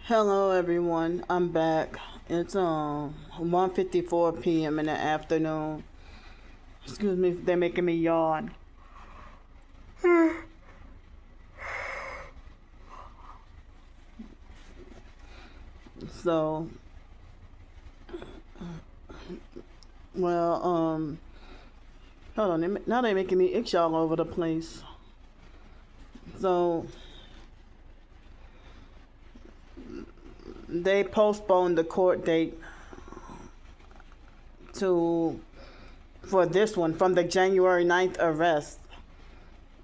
Hello everyone, I'm back. It's 1:54 p.m. in the afternoon. Excuse me, they're making me yawn. So, well, hold on. Now they're making me itch all over the place. So, they postponed the court date for this one from the January 9th arrest.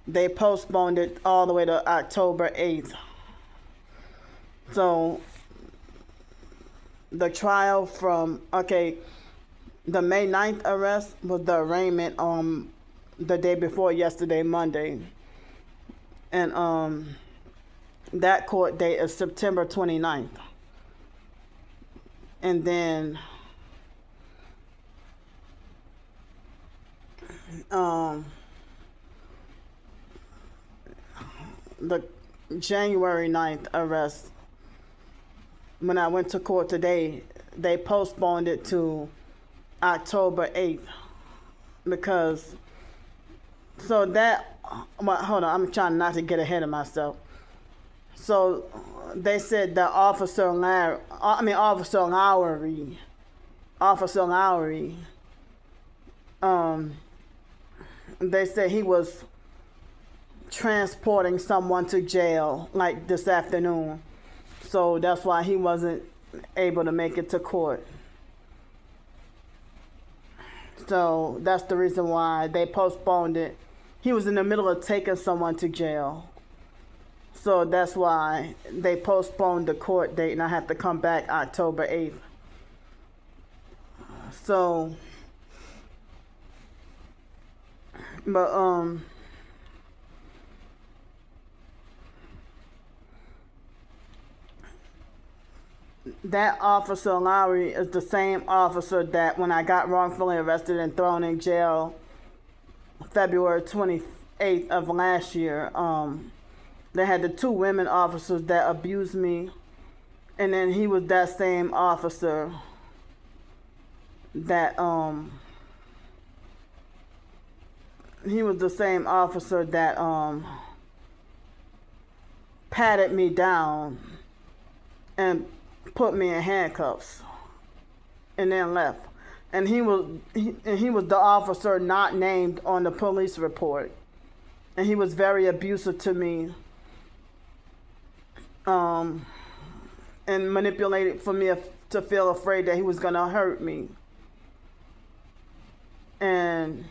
They postponed it all the way to October 8th. So the trial the May 9th arrest was the arraignment the day before yesterday, Monday. And that court date is September 29th. And then the January 9th arrest, when I went to court today, they postponed it to October 8th because, hold on, I'm trying not to get ahead of myself. So they said that Officer Lowry, they said he was transporting someone to jail like this afternoon. So that's why he wasn't able to make it to court. So that's the reason why they postponed it. He was in the middle of taking someone to jail. So that's why they postponed the court date, and I have to come back October 8th. So, but, that Officer Lowry is the same officer that when I got wrongfully arrested and thrown in jail February 28th of last year. They had the two women officers that abused me, and then he was that same officer that patted me down and put me in handcuffs and then left. And he was the officer not named on the police report. And he was very abusive to me. And manipulated for me to feel afraid that he was going to hurt me. And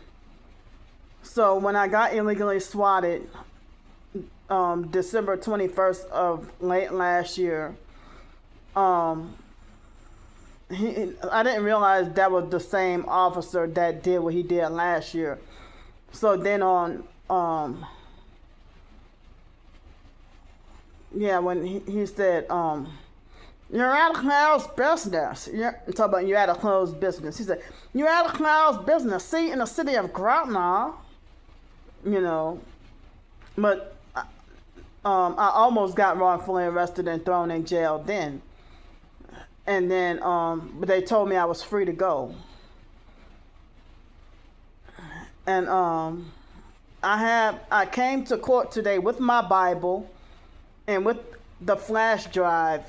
so when I got illegally swatted December 21st of late last year, I didn't realize that was the same officer that did what he did last year. So then when he said, you're at a closed business. You're talking about you're at a closed business. He said, you're at a closed business. See, in the city of Gretna, but I almost got wrongfully arrested and thrown in jail then. And then, but they told me I was free to go. And I came to court today with my Bible and with the flash drive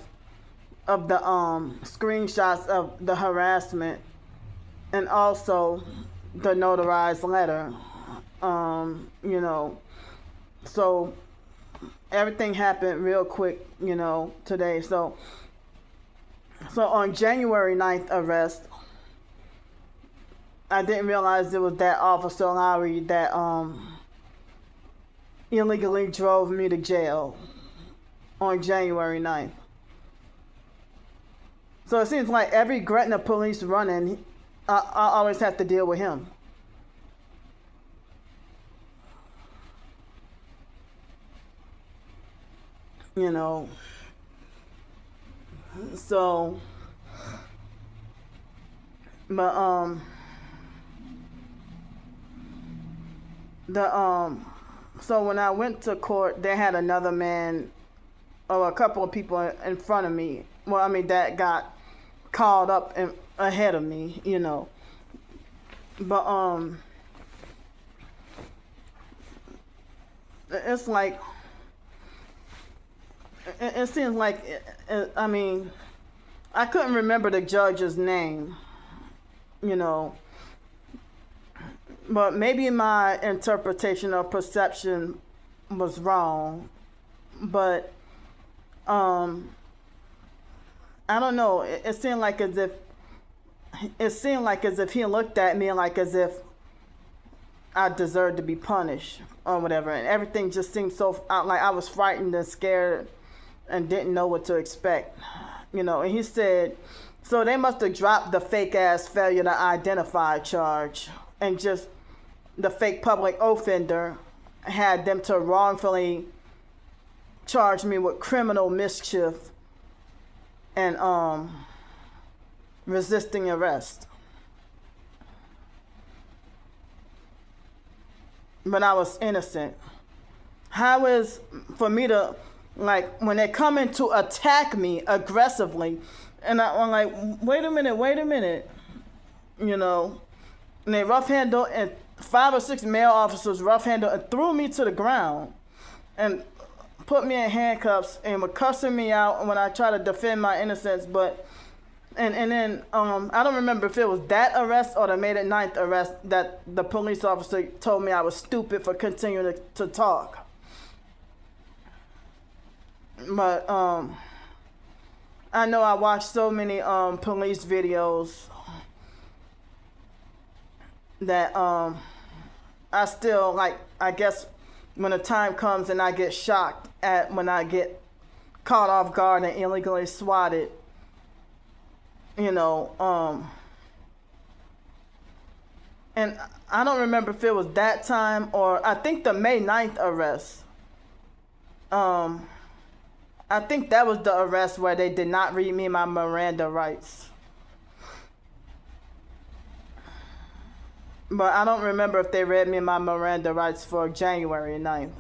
of the screenshots of the harassment and also the notarized letter. So everything happened real quick, today. So on January 9th arrest, I didn't realize it was that Officer Lowry that illegally drove me to jail on January 9th. So it seems like every Gretna police running, I always have to deal with him. So, but so when I went to court, they had another man or a couple of people in front of me. Well, I mean, that got called up ahead of me, you know. But it's like, it seems like, I mean, I couldn't remember the judge's name, you know. But maybe my interpretation or perception was wrong. But I don't know. It seemed like as if he looked at me like as if I deserved to be punished or whatever, and everything just seemed so like I was frightened and scared and didn't know what to expect, you know. And he said, so they must have dropped the fake ass failure to identify charge, and just the fake public offender had them to wrongfully charge me with criminal mischief and resisting arrest. But I was innocent. How is for me to, like, when they come in to attack me aggressively, and I'm like, wait a minute, you know, and they rough handle, and 5 or 6 male officers rough handle and threw me to the ground and put me in handcuffs and were cussing me out when I tried to defend my innocence. But and then I don't remember if it was that arrest or the May the 9th arrest that the police officer told me I was stupid for continuing to talk. But I know I watched so many police videos that I still, like, I guess when the time comes and I get shocked at when I get caught off guard and illegally swatted, you know, and I don't remember if it was that time or I think the May 9th arrest. I think that was the arrest where they did not read me my Miranda rights. But I don't remember if they read me my Miranda rights for January 9th.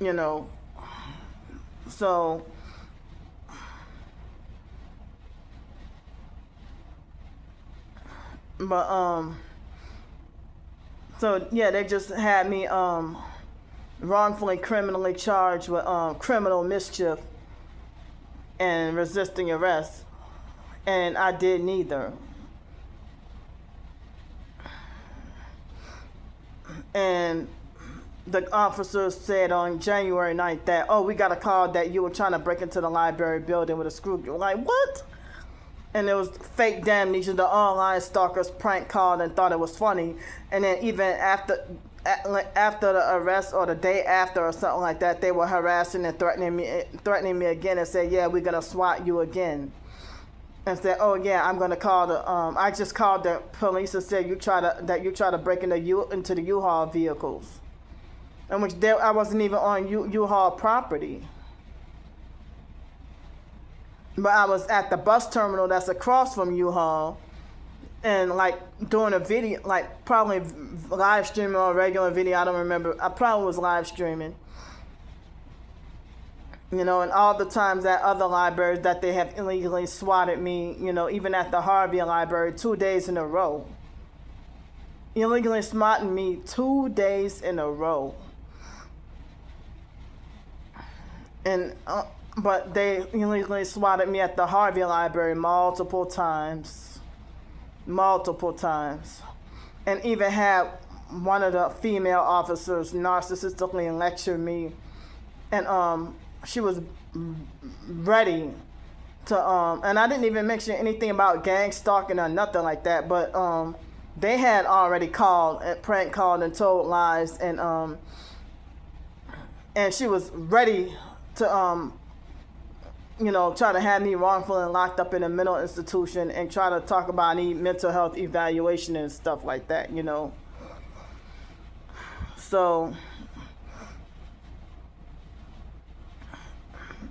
You know, so but so yeah, they just had me wrongfully criminally charged with criminal mischief and resisting arrest, and I did neither. And the officers said on January 9th that, oh, we got a call that you were trying to break into the library building with a screw. Like, what? And it was fake damnation. The online stalkers prank called and thought it was funny. And then even after the arrest or the day after or something like that, they were harassing and threatening me again and said, yeah, we're gonna SWAT you again. And said, oh yeah, I'm gonna call the I just called the police and said you try to break into the U-Haul vehicles, in which I wasn't even on U-Haul property. But I was at the bus terminal that's across from U-Haul, and like doing a video, like probably live streaming or a regular video. I don't remember. I probably was live streaming. You know, and all the times at other libraries that they have illegally swatted me, you know, even at the Harvey Library 2 days in a row. Illegally swatting me 2 days in a row. And but they illegally swatted me at the Harvey Library multiple times, and even had one of the female officers narcissistically lecture me, and she was ready to and I didn't even mention anything about gang stalking or nothing like that, but they had already called and prank called and told lies, and she was ready to you know, try to have me wrongfully locked up in a mental institution and try to talk about any mental health evaluation and stuff like that, you know. So,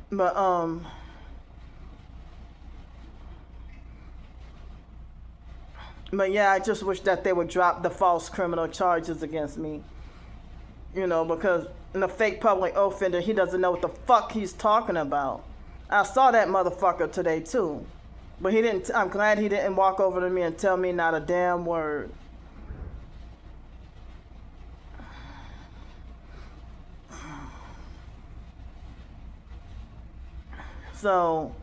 but yeah, I just wish that they would drop the false criminal charges against me. Because the fake public offender, he doesn't know what the fuck he's talking about. I saw that motherfucker today too. But he didn't, I'm glad he didn't walk over to me and tell me not a damn word. So,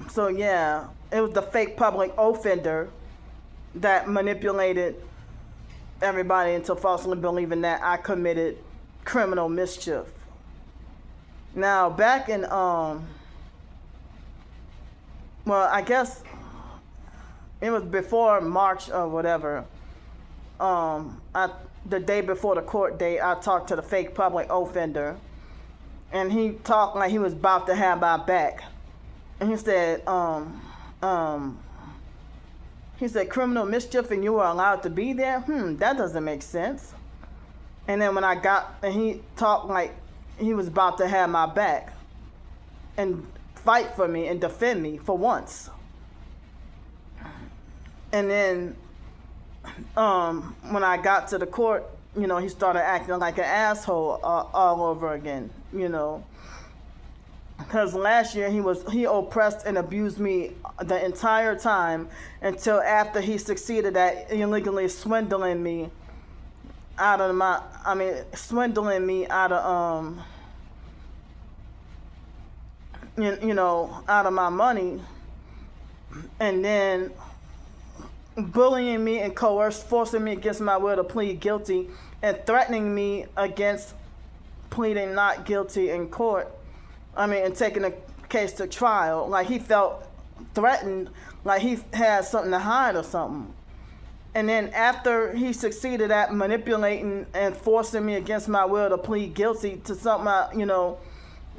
so yeah, it was the fake public offender that manipulated everybody into falsely believing that I committed criminal mischief. Now, back in, well, I guess it was before March or whatever. The day before the court date, I talked to the fake public offender, and he talked like he was about to have my back. And he said, criminal mischief and you were allowed to be there? That doesn't make sense. And then when he talked like he was about to have my back and fight for me and defend me for once. And then when I got to the court, he started acting like an asshole all over again, Because last year he oppressed and abused me the entire time until after he succeeded at illegally swindling me out of out of my money, and then bullying me and forcing me against my will to plead guilty and threatening me against pleading not guilty in court. And taking the case to trial. Like he felt threatened, like he had something to hide or something. And then after he succeeded at manipulating and forcing me against my will to plead guilty to something,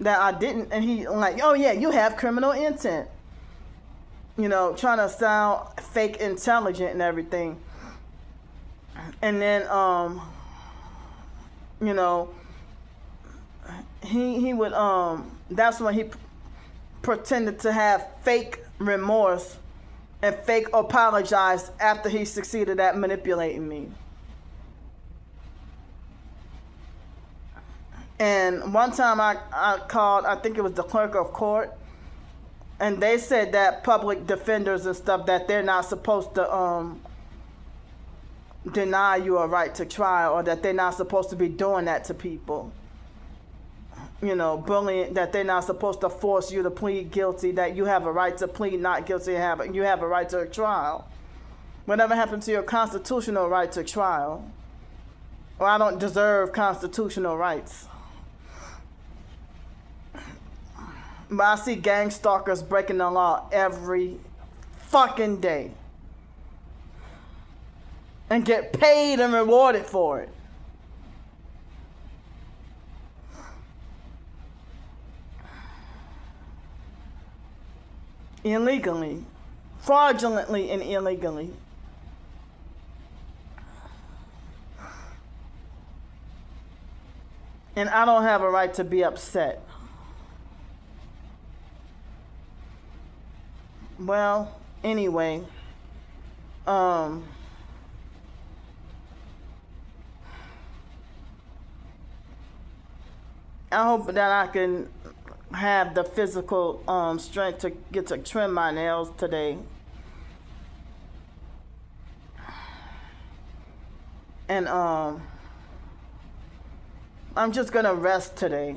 that I didn't, and he like, oh yeah, you have criminal intent. Trying to sound fake intelligent and everything. And then, he would, that's when he pretended to have fake remorse and fake apologize after he succeeded at manipulating me. And one time I called, I think it was the clerk of court, and they said that public defenders and stuff, that they're not supposed to deny you a right to trial, or that they're not supposed to be doing that to people. Bullying, that they're not supposed to force you to plead guilty, that you have a right to plead not guilty, you have a right to a trial. Whatever happened to your constitutional right to trial? Or I don't deserve constitutional rights. But I see gang stalkers breaking the law every fucking day. And get paid and rewarded for it. Illegally. Fraudulently and illegally. And I don't have a right to be upset. Well, anyway, I hope that I can have the physical strength to get to trim my nails today. And I'm just gonna rest today.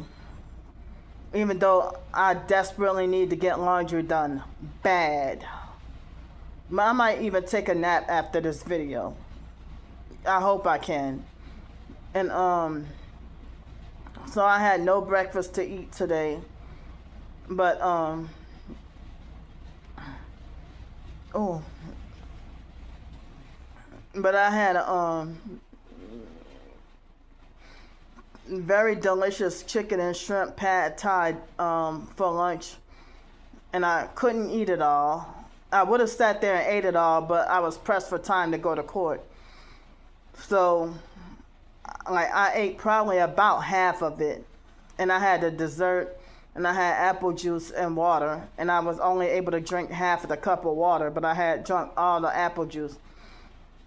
Even though I desperately need to get laundry done bad. I might even take a nap after this video. I hope I can. And so I had no breakfast to eat today. But but I had a very delicious chicken and shrimp pad thai for lunch, and I couldn't eat it all. I would have sat there and ate it all, but I was pressed for time to go to court. So, I ate probably about half of it, and I had a dessert and I had apple juice and water, and I was only able to drink half of the cup of water, but I had drunk all the apple juice.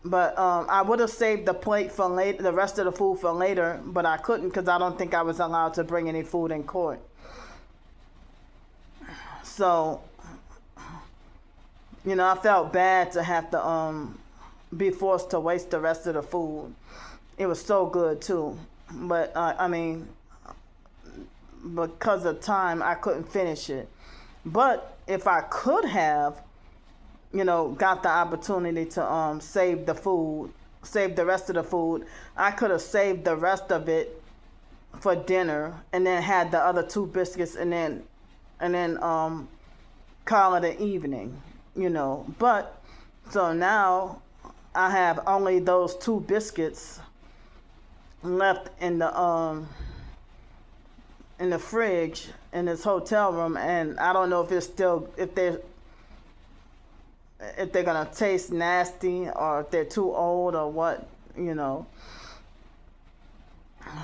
But I would have saved the plate for later, the rest of the food for later, but I couldn't because I don't think I was allowed to bring any food in court. So, I felt bad to have to be forced to waste the rest of the food. It was so good too, but because of time, I couldn't finish it. But if I could have, got the opportunity to save the food, save the rest of the food, I could have saved the rest of it for dinner, and then had the other 2 biscuits, and then call it an evening, But so now I have only those 2 biscuits left in the fridge in this hotel room, and I don't know if they're gonna taste nasty or if they're too old or what,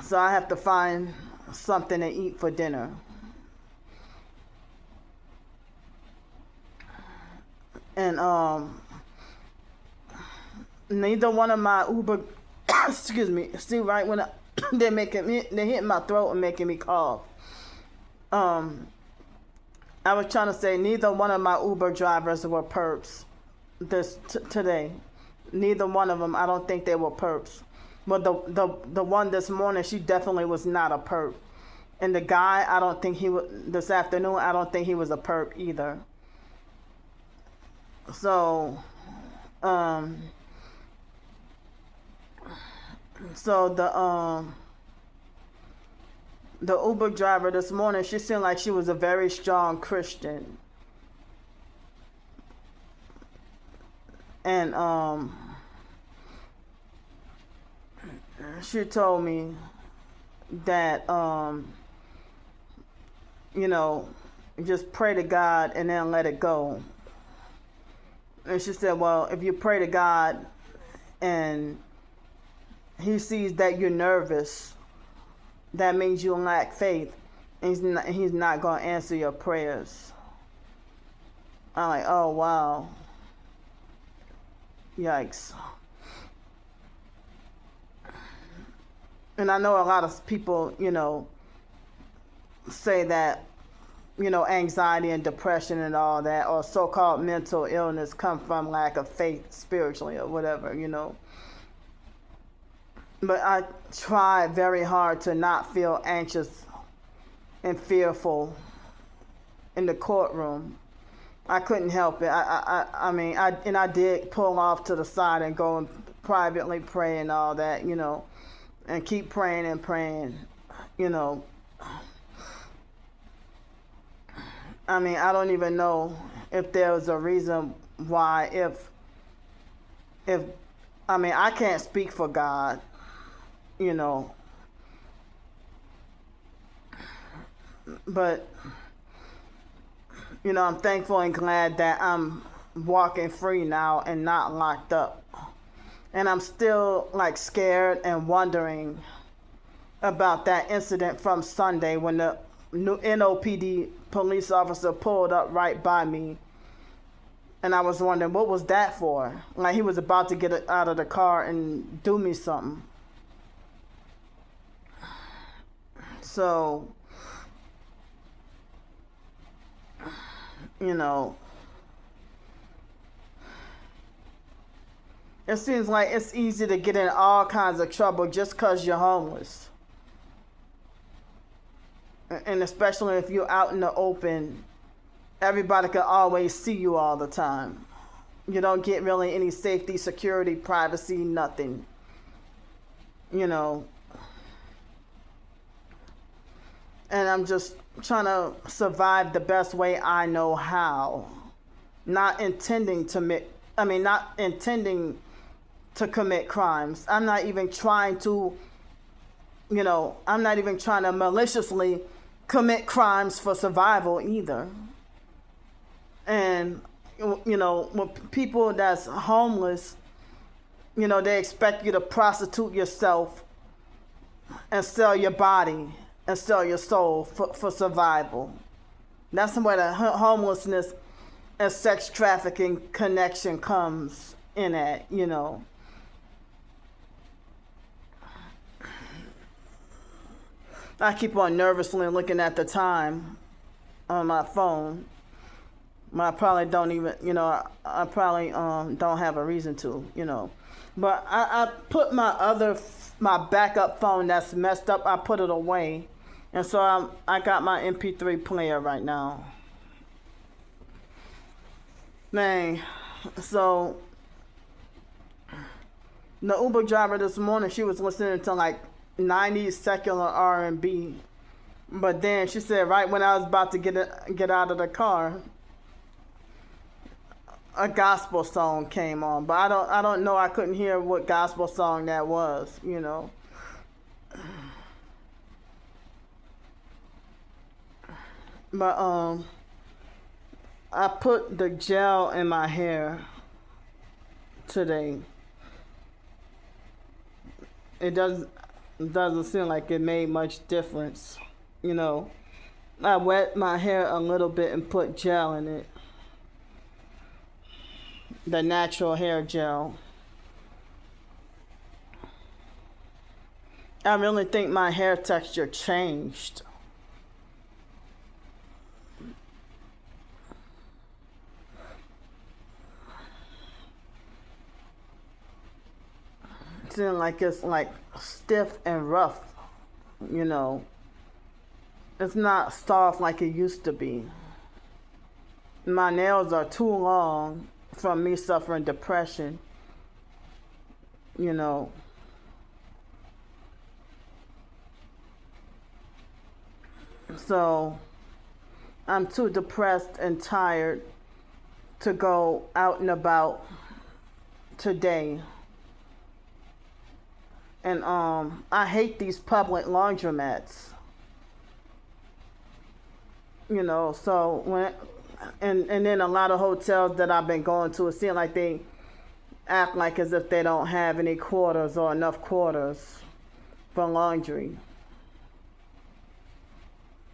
So I have to find something to eat for dinner. And neither one of my Uber excuse me, see, right when they're hitting my throat and making me cough. I was trying to say neither one of my Uber drivers were perps today. Neither one of them, I don't think they were perps. But the one this morning, she definitely was not a perp. And the guy, I don't think he was, this afternoon, I don't think he was a perp either. So, the Uber driver this morning, she seemed like she was a very strong Christian. And she told me that just pray to God and then let it go. And she said, well, if you pray to God and he sees that you're nervous, that means you lack faith, and he's not going to answer your prayers. I'm like, oh, wow. Yikes. And I know a lot of people, say that, anxiety and depression and all that, or so-called mental illness come from lack of faith spiritually or whatever, But I tried very hard to not feel anxious and fearful in the courtroom. I couldn't help it. I did pull off to the side and go and privately pray and all that, and keep praying and praying, I don't even know if there was a reason why, I can't speak for God, but, I'm thankful and glad that I'm walking free now and not locked up. And I'm still scared and wondering about that incident from Sunday when the NOPD police officer pulled up right by me. And I was wondering, what was that for? He was about to get out of the car and do me something. So, it seems like it's easy to get in all kinds of trouble just because you're homeless. And especially if you're out in the open, everybody can always see you all the time. You don't get really any safety, security, privacy, nothing. And I'm just trying to survive the best way I know how. Not intending to commit crimes. I'm not even trying to maliciously commit crimes for survival either. And, with people that's homeless, they expect you to prostitute yourself and sell your body and sell your soul for survival. That's where the homelessness and sex trafficking connection comes in at, you know. I keep on nervously looking at the time on my phone. I probably don't even, you know, I probably don't have a reason to, you know. But I put my backup phone that's messed up, I put it away. And so I got my MP3 player right now. Man, so the Uber driver this morning, she was listening to like 90s secular R&B. But then she said right when I was about to get out of the car, a gospel song came on. But I don't know, I couldn't hear what gospel song that was, you know. But I put the gel in my hair today. It doesn't seem like it made much difference, you know. I wet my hair a little bit and put gel in it. The natural hair gel. I really think my hair texture changed. Like it's like stiff and rough, you know. It's not soft like it used to be. My nails are too long from me suffering depression, you know. So I'm too depressed and tired to go out and about today. And I hate these public laundromats. You know, so when and then a lot of hotels that I've been going to, it seems like they act like as if they don't have any quarters or enough quarters for laundry.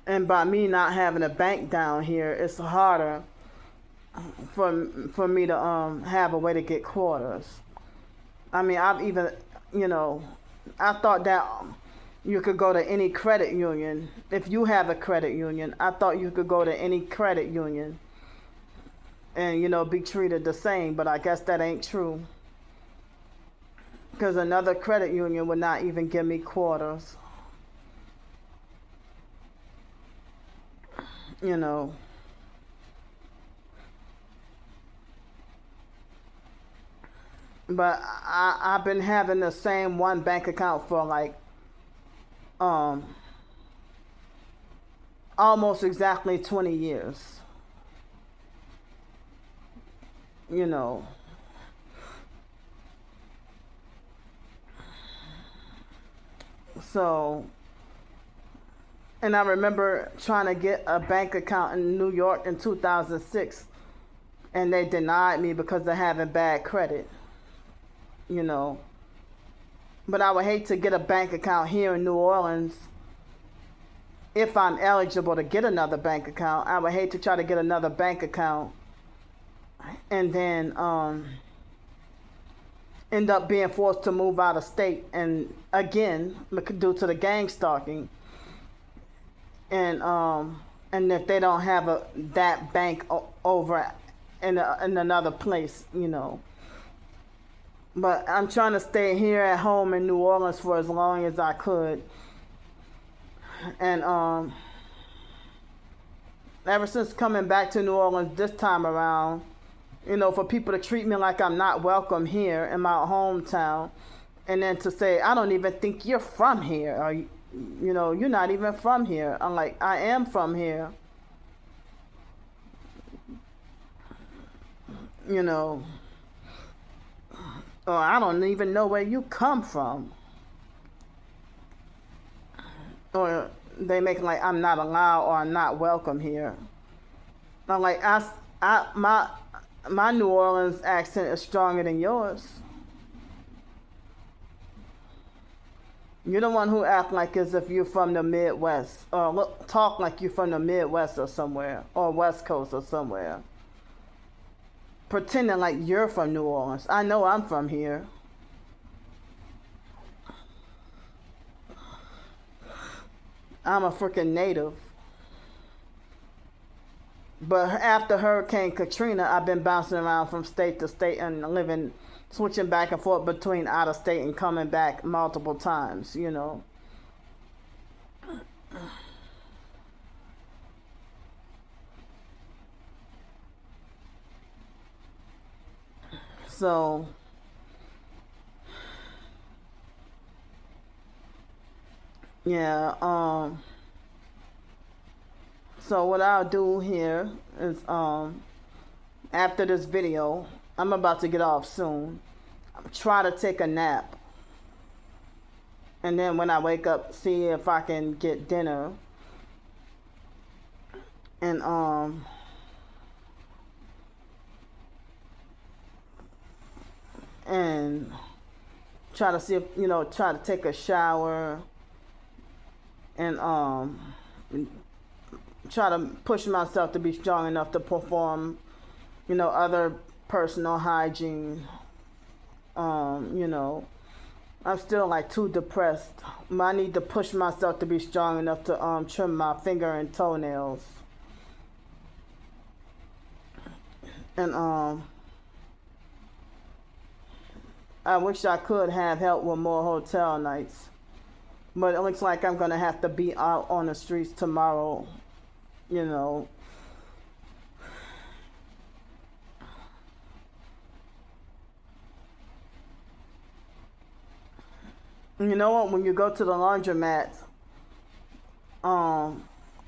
And by me not having a bank down here, it's harder for me to have a way to get quarters. I mean, I've even, you know, I thought that you could go to any credit union. If you have a credit union, I thought you could go to any credit union and, you know, be treated the same, but I guess that ain't true. Because another credit union would not even give me quarters. You know. But I've been having the same one bank account for like almost exactly 20 years. You know. So, and I remember trying to get a bank account in New York in 2006, and they denied me because of having bad credit. You know, but I would hate to get a bank account here in New Orleans if I'm eligible to get another bank account. I would hate to try to get another bank account and then end up being forced to move out of state, and again due to the gang stalking, and if they don't have that bank over in another place, you know. But I'm trying to stay here at home in New Orleans for as long as I could. And ever since coming back to New Orleans this time around, you know, for people to treat me like I'm not welcome here in my hometown, and then to say, I don't even think you're from here, or, you know, you're not even from here. I'm like, I am from here. You know. Or I don't even know where you come from. Or they make it like I'm not allowed or I'm not welcome here. I'm like, my New Orleans accent is stronger than yours. You're the one who act like as if you're from the Midwest, or talk like you're from the Midwest or somewhere, or West Coast or somewhere. Pretending like you're from New Orleans. I know I'm from here. I'm a freaking native. But after Hurricane Katrina, I've been bouncing around from state to state and switching back and forth between out of state and coming back multiple times, you know. So, yeah, so what I'll do here is, after this video, I'm about to get off soon. I'll try to take a nap. And then when I wake up, see if I can get dinner. And, and try to see if, try to take a shower. And, try to push myself to be strong enough to perform, other personal hygiene. I'm still like too depressed. I need to push myself to be strong enough to trim my finger and toenails. And I wish I could have help with more hotel nights. But it looks like I'm gonna have to be out on the streets tomorrow. You know what? When you go to the laundromat,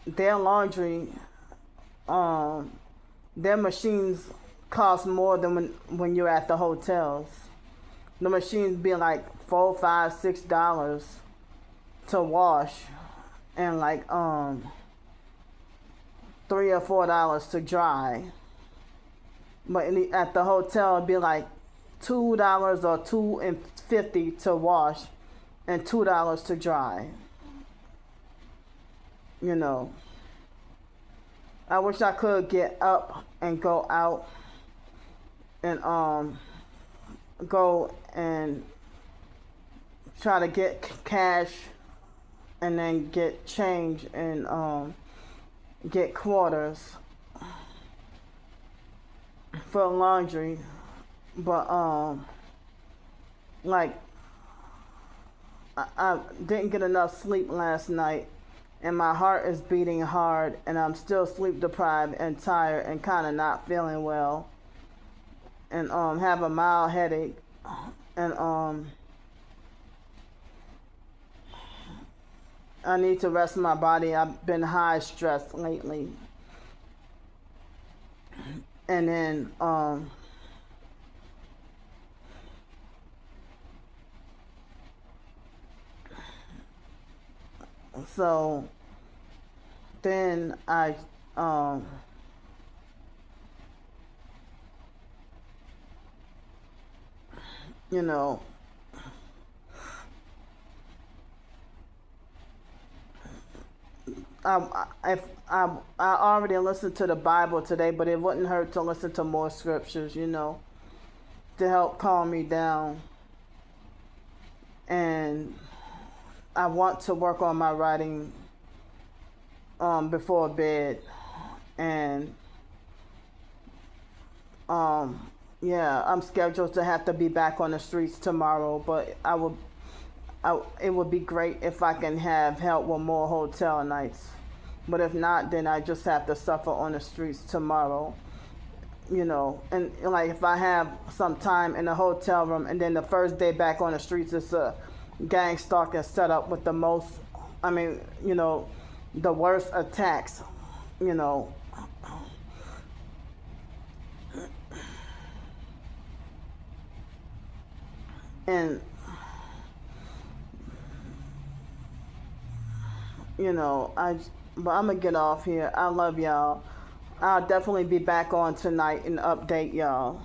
their laundry, their machines cost more than when you're at the hotels. The machines be like $4, $5, $6 to wash, and like $3 or $4 to dry. But at the hotel, it'd be like $2 or $2.50 to wash, and $2 to dry. I wish I could get up and go out and go and try to get cash and then get change and get quarters for laundry. But like I didn't get enough sleep last night, and my heart is beating hard, and I'm still sleep deprived and tired and kind of not feeling well, and have a mild headache, and I need to rest my body. I've been high stress lately, and then so then I I already listened to the Bible today, but it wouldn't hurt to listen to more scriptures, to help calm me down. And I want to work on my writing before bed, and yeah, I'm scheduled to have to be back on the streets tomorrow, but it would be great if I can have help with more hotel nights. But if not, then I just have to suffer on the streets tomorrow. And like if I have some time in a hotel room, and then the first day back on the streets is a gang stalking setup with the worst attacks, and but I'm gonna get off here. I love y'all. I'll definitely be back on tonight and update y'all.